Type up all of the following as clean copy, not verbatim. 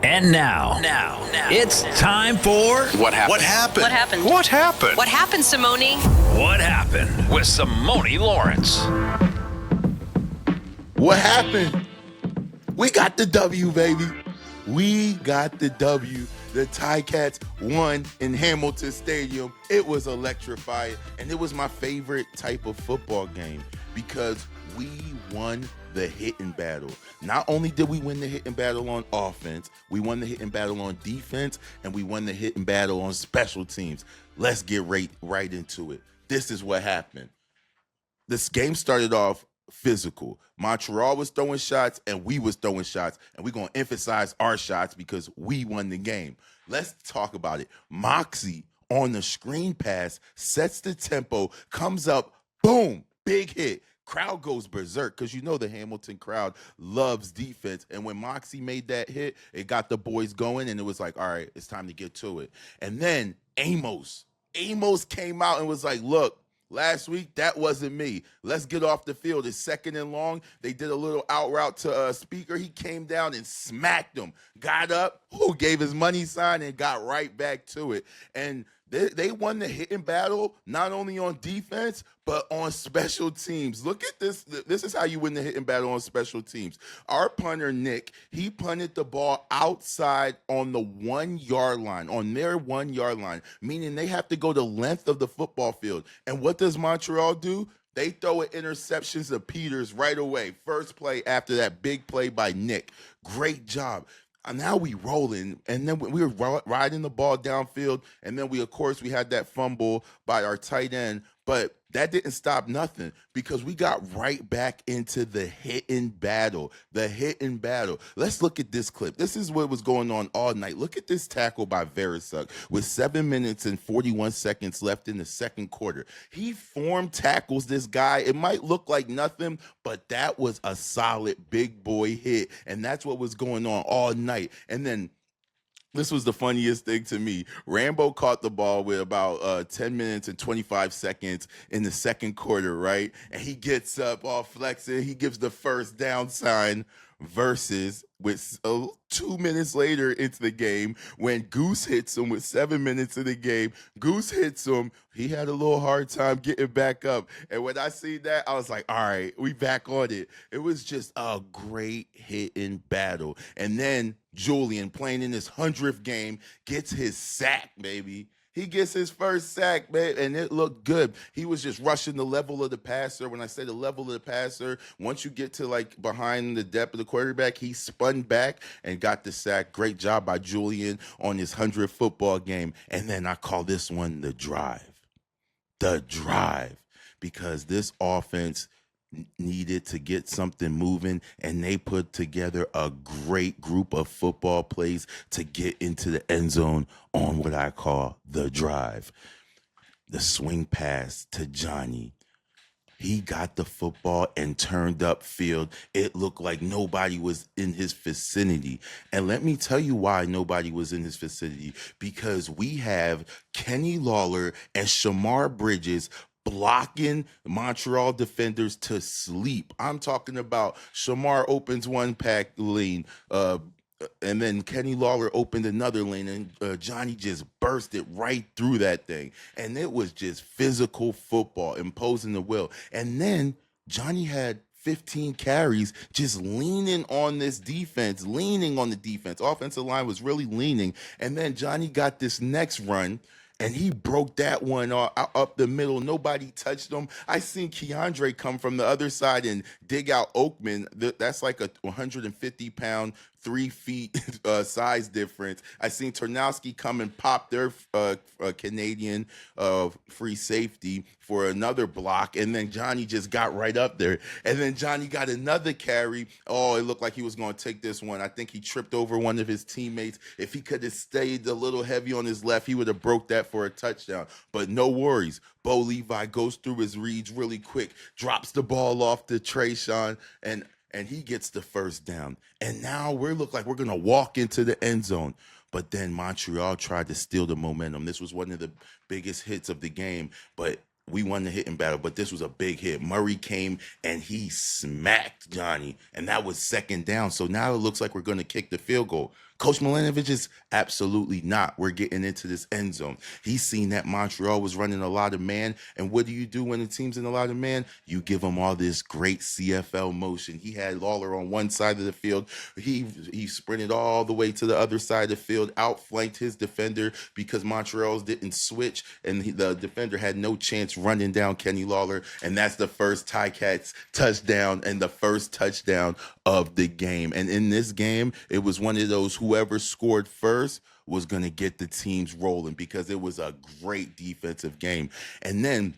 And now, it's time for What happened? What happened? What happened? What happened? What happened, Simoni? What Happened with Simoni Lawrence. What happened? We got the W, baby. We got the W. The Ticats won in Hamilton Stadium. It was electrifying, and it was my favorite type of football game because we won the hitting battle. Not only did we win the hitting battle on offense, we won the hitting battle on defense, and we won the hitting battle on special teams. Let's get right into it. This is what happened. This game started off physical. Montreal was throwing shots, and we was throwing shots, and we're going to emphasize our shots because we won the game. Let's talk about it. Moxie on the screen pass sets the tempo, comes up, boom, big hit. Crowd goes berserk because you know the Hamilton crowd loves defense. And when Moxie made that hit, it got the boys going, and it was like, all right, it's time to get to it. And then Amos came out and was like, look, last week, that wasn't me. Let's get off the field. It's second and long. They did a little out route to Speaker. He came down and smacked him. Got up, gave his money sign, and got right back to it. And they won the hitting battle, not only on defense, but on special teams. Look at this. This is how you win the hitting battle on special teams. Our punter, Nick, he punted the ball outside on the 1 yard line, on their 1 yard line, meaning they have to go the length of the football field. And what does Montreal do? They throw an interceptions to Peters right away. First play after that big play by Nick. Great job. And now we rolling, and then we were riding the ball downfield, and then we had that fumble by our tight end, but that didn't stop nothing because we got right back into the hitting battle. Let's look at this clip. This is what was going on all night. Look at this tackle by Verisuk with 7 minutes and 41 seconds left in the second quarter. He tackles this guy. It might look like nothing, but that was a solid big boy hit, and that's what was going on all night. And then this was the funniest thing to me. Rambo caught the ball with about 10 minutes and 25 seconds in the second quarter, right? And he gets up all flexing. He gives the first down sign versus with 2 minutes later into the game when Goose hits him with 7 minutes in the game. Goose hits him. He had a little hard time getting back up. And when I see that, I was like, all right, we back on it. It was just a great hitting battle. And then Julian, playing in his 100th game, gets his sack, baby. He gets his first sack, man, and it looked good. He was just rushing the level of the passer. When I say the level of the passer, once you get to like behind the depth of the quarterback, he spun back and got the sack. Great job by Julian on his 100th football game. And then I call this one the drive. Because this offense needed to get something moving, and they put together a great group of football plays to get into the end zone on what I call the drive. The swing pass to Johnny. He got the football and turned upfield. It looked like nobody was in his vicinity. And let me tell you why nobody was in his vicinity. Because we have Kenny Lawler and Shamar Bridges blocking Montreal defenders to sleep. I'm talking about Shamar opens one pack lane, and then Kenny Lawler opened another lane, and Johnny just bursted right through that thing. And it was just physical football, imposing the will. And then Johnny had 15 carries just leaning on the defense. Offensive line was really leaning. And then Johnny got this next run, and he broke that one up the middle. Nobody touched him. I seen Keandre come from the other side and dig out Oakman. That's like a 150-pound, 3 feet size difference. I seen Tarnowski come and pop their Canadian free safety for another block, and then Johnny just got right up there. And then Johnny got another carry. Oh, it looked like he was going to take this one. I think he tripped over one of his teammates. If he could have stayed a little heavy on his left, he would have broke that for a touchdown. But no worries. Bo Levi goes through his reads really quick, drops the ball off to Trayshawn, and he gets the first down. And now we look like we're going to walk into the end zone. But then Montreal tried to steal the momentum. This was one of the biggest hits of the game. But we won the hitting battle, but this was a big hit. Murray came and he smacked Johnny, and that was second down. So now it looks like we're going to kick the field goal. Coach Milanovic is absolutely not. We're getting into this end zone. He's seen that Montreal was running a lot of man, and what do you do when the team's in a lot of man? You give them all this great CFL motion. He had Lawler on one side of the field. He sprinted all the way to the other side of the field, outflanked his defender because Montreal's didn't switch, and the defender had no chance running down Kenny Lawler, and that's the first Ticats touchdown and the first touchdown of the game. And in this game, it was one of those whoever scored first was going to get the teams rolling because it was a great defensive game. And then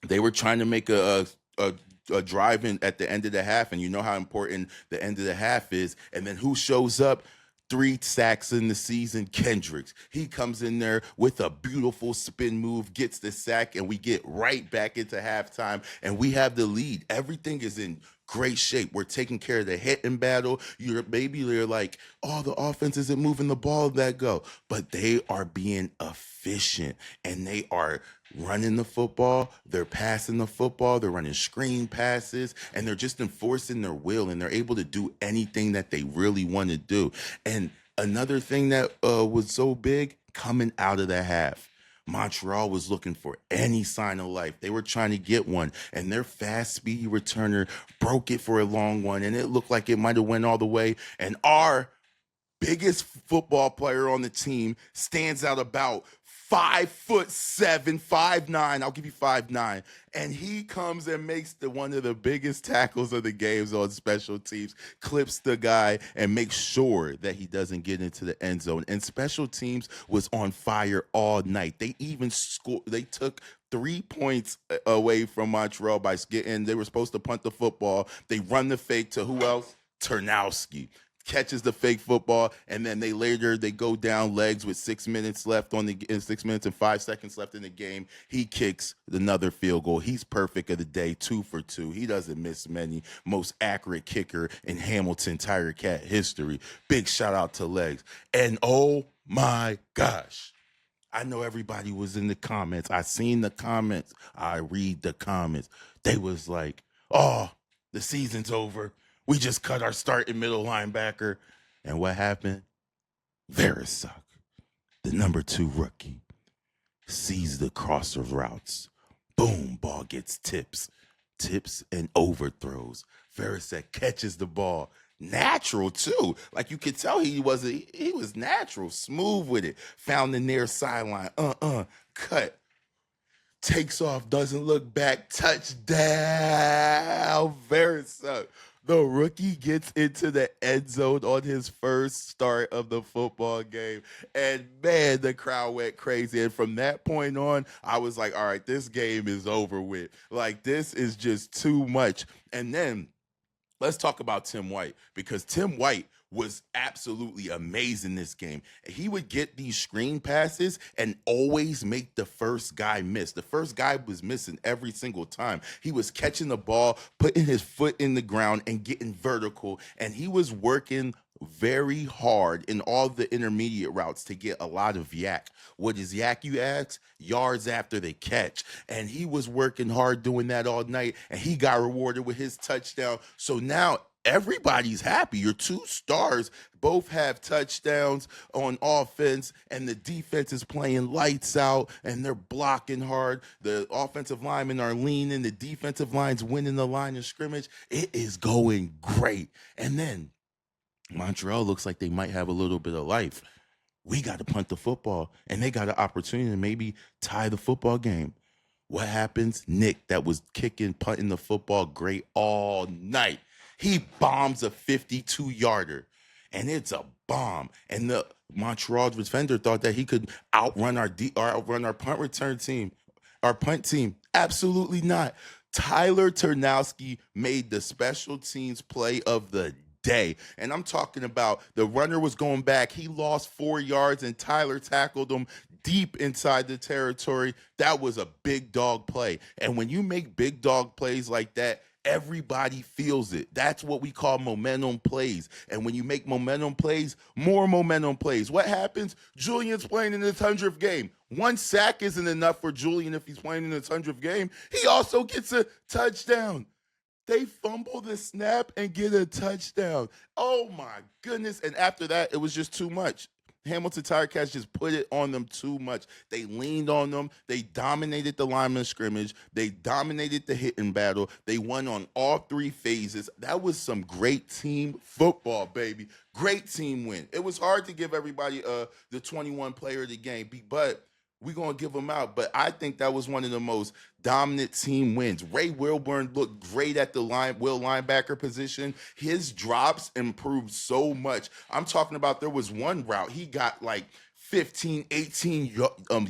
they were trying to make a drive in at the end of the half, and you know how important the end of the half is. And then who shows up? 3 sacks in the season, Kendricks. He comes in there with a beautiful spin move, gets the sack, and we get right back into halftime, and we have the lead. Everything is in great shape. We're taking care of the hitting battle. You're like, oh, the offense isn't moving the ball that go. But they are being efficient, and they are running the football, they're passing the football, they're running screen passes, and they're just enforcing their will, and they're able to do anything that they really want to do. And another thing that was so big, coming out of the half, Montreal was looking for any sign of life. They were trying to get one, and their fast, speedy returner broke it for a long one, and it looked like it might have went all the way, and our biggest football player on the team stands out about 5'7", 5'9". I'll give you 5'9", and he comes and makes one of the biggest tackles of the games on special teams, clips the guy, and makes sure that he doesn't get into the end zone. And special teams was on fire all night. They even scored. They took 3 points away from Montreal by getting. They were supposed to punt the football. They run the fake to who else? Ternowski catches the fake football, and then they go down legs with 6 minutes left 6 minutes and 5 seconds left in the game. He kicks another field goal. He's perfect of the day, 2 for 2. He doesn't miss many. Most accurate kicker in Hamilton Tiger Cat history. Big shout out to Legs. And oh my gosh, I know everybody was in the comments. I seen the comments. I read the comments. They was like, oh, the season's over. We just cut our starting middle linebacker. And what happened? Verisuk, the number 2 rookie, sees the crosser routes. Boom, ball gets tips and overthrows. Verisuk catches the ball. Natural, too. Like you could tell he was natural, smooth with it. Found the near sideline. Cut. Takes off, doesn't look back. Touchdown, Verisuk. The rookie gets into the end zone on his first start of the football game. And, man, the crowd went crazy. And from that point on, I was like, all right, this game is over with. Like, this is just too much. And then let's talk about Tim White, because Tim White was absolutely amazing this game. He would get these screen passes and always make the first guy miss. The first guy was missing every single time. He was catching the ball, putting his foot in the ground and getting vertical, and he was working very hard in all the intermediate routes to get a lot of yak. What is yak, you ask? Yards after the catch. And he was working hard doing that all night, and he got rewarded with his touchdown. So now everybody's happy. Your 2 stars both have touchdowns on offense, and the defense is playing lights out, and they're blocking hard. The offensive linemen are leaning. The defensive line's winning the line of scrimmage. It is going great. And then Montreal looks like they might have a little bit of life. We got to punt the football, and they got an opportunity to maybe tie the football game. What happens? Nick, that was punting the football great all night, he bombs a 52-yarder, and it's a bomb. And the Montreal defender thought that he could outrun our punt team. Absolutely not. Tyler Ternowski made the special teams play of the day. And I'm talking about the runner was going back. He lost 4 yards, and Tyler tackled him deep inside the territory. That was a big dog play. And when you make big dog plays like that, Everybody feels it. That's what we call momentum plays. And when you make momentum plays, more momentum plays. What happens? Julian's playing in his 100th game. One sack isn't enough for Julian if he's playing in his 100th game. He also gets a touchdown. They fumble the snap and get a touchdown. Oh my goodness. And after that, it was just too much. Hamilton Ticats just put it on them too much. They leaned on them. They dominated the lineman scrimmage. They dominated the hitting battle. They won on all three phases. That was some great team football, baby. Great team win. It was hard to give everybody the 21 player of the game, but we're going to give them out. But I think that was one of the most dominant team wins. Ray Wilburn looked great at the linebacker position. His drops improved so much. I'm talking about there was one route. He got like 15, 18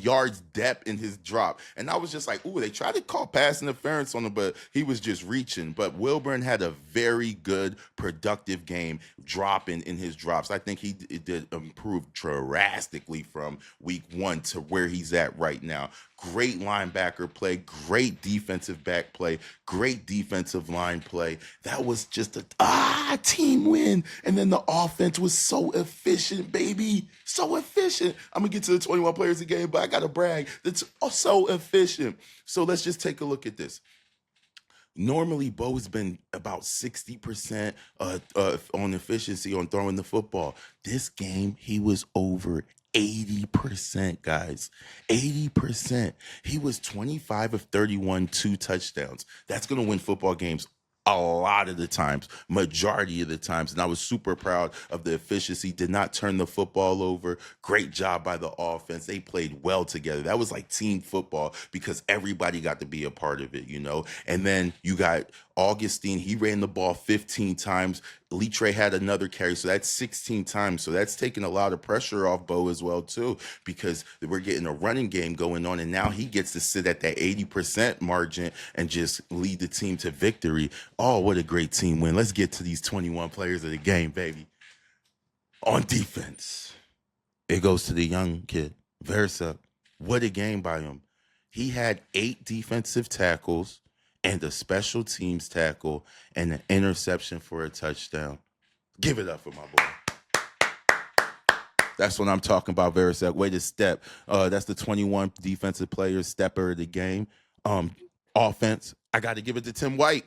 yards depth in his drop. And I was just like, ooh, they tried to call pass interference on him, but he was just reaching. But Wilburn had a very good, productive game dropping in his drops. I think he did improve drastically from week 1 to where he's at right now. Great linebacker play, great defensive back play, great defensive line play. That was just a team win. And then the offense was so efficient, baby. So efficient. I'm going to get to the 21 players again, but I got to brag. It's so efficient. So let's just take a look at this. Normally, Bo has been about 60% on efficiency on throwing the football. This game, he was over 80%, guys. 80%. He was 25 of 31, 2 touchdowns. That's going to win football games a lot of the times, majority of the times. And I was super proud of the efficiency. Did not turn the football over. Great job by the offense. They played well together. That was like team football because everybody got to be a part of it, you know? And then you got Augustine. He ran the ball 15 times. Litre had another carry, so that's 16 times. So that's taking a lot of pressure off Bo as well, too, because we're getting a running game going on, and now he gets to sit at that 80% margin and just lead the team to victory. Oh, what a great team win. Let's get to these 21 players of the game, baby. On defense, it goes to the young kid, Versa. What a game by him. He had 8 defensive tackles and a special teams tackle and an interception for a touchdown. Give it up for my boy. That's what I'm talking about, Verisak. Way to step. That's the 21 defensive player stepper of the game. Offense, I got to give it to Tim White.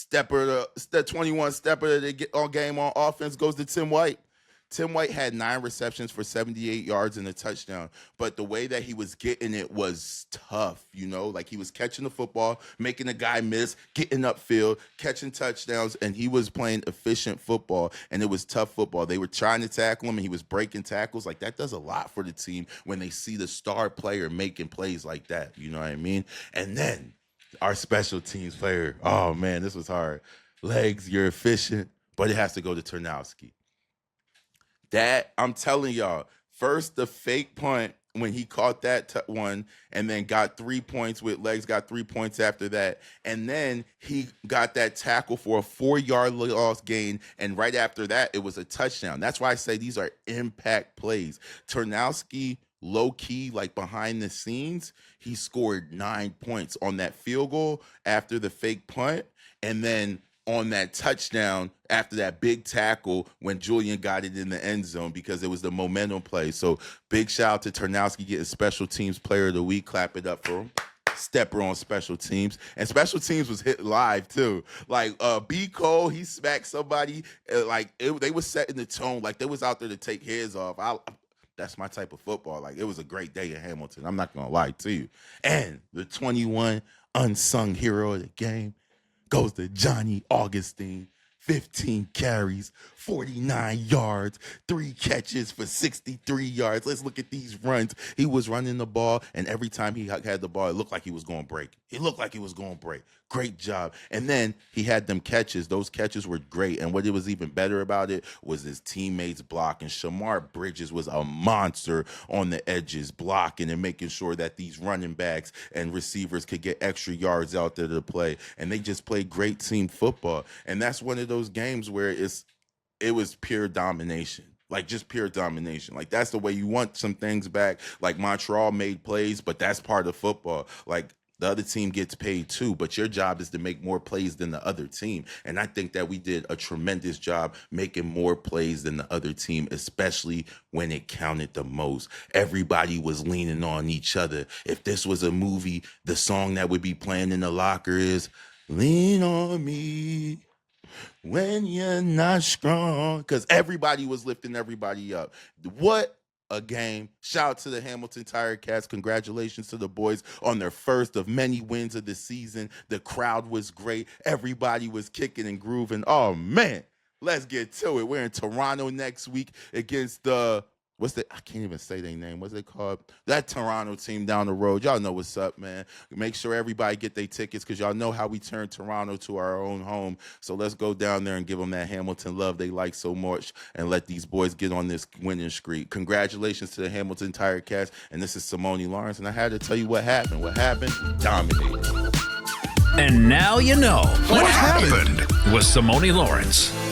The 21 stepper of the game on offense goes to Tim White. Tim White had 9 receptions for 78 yards and a touchdown, but the way that he was getting it was tough, you know? Like, he was catching the football, making a guy miss, getting upfield, catching touchdowns, and he was playing efficient football, and it was tough football. They were trying to tackle him, and he was breaking tackles. Like, that does a lot for the team when they see the star player making plays like that, you know what I mean? And then our special teams player, oh, man, this was hard. Legs, you're efficient, but it has to go to Ternowski. That, I'm telling y'all, first the fake punt when he caught that one and then got 3 points with Legs, got 3 points after that. And then he got that tackle for a 4-yard loss gain. And right after that, it was a touchdown. That's why I say these are impact plays. Ternowski, low-key, like behind the scenes, he scored 9 points on that field goal after the fake punt. And then on that touchdown after that big tackle when Julian got it in the end zone because it was the momentum play. So big shout out to Ternowski getting special teams player of the week. Clap it up for him. Stepper on special teams. And special teams was hit live too. Like B. Cole, he smacked somebody. They was setting the tone. Like they was out there to take heads off. That's my type of football. Like, it was a great day in Hamilton. I'm not going to lie to you. And the 21 unsung hero of the game goes to Johnny Augustine. 15 carries, 49 yards, 3 catches for 63 yards. Let's look at these runs. He was running the ball, and every time he had the ball, it looked like he was going to break. Great job. And then he had them catches. Those catches were great. And what was even better about it was his teammates blocking. Shamar Bridges was a monster on the edges, blocking and making sure that these running backs and receivers could get extra yards out there to play. And they just played great team football. And that's one of those games where it was pure domination. Like, just pure domination. Like, that's the way you want some things back. Like, Montreal made plays, but that's part of football. Like, The other team gets paid too, but your job is to make more plays than the other team. And I think that we did a tremendous job making more plays than the other team, especially when it counted the most. Everybody was leaning on each other. If this was a movie, the song that would be playing in the locker is "Lean on Me when you're not strong," because everybody was lifting everybody up. What a game. Shout out to the Hamilton Tire Cats. Congratulations to the boys on their first of many wins of the season. The crowd was great. Everybody was kicking and grooving. Oh, man. Let's get to it. We're in Toronto next week against the I can't even say their name. What's it called? That Toronto team down the road. Y'all know what's up, man. Make sure everybody get their tickets because y'all know how we turn Toronto to our own home. So let's go down there and give them that Hamilton love they like so much and let these boys get on this winning streak. Congratulations to the Hamilton Tire Cats. And this is Simoni Lawrence. And I had to tell you what happened. What happened? Dominated. And now you know what happened with Simoni Lawrence.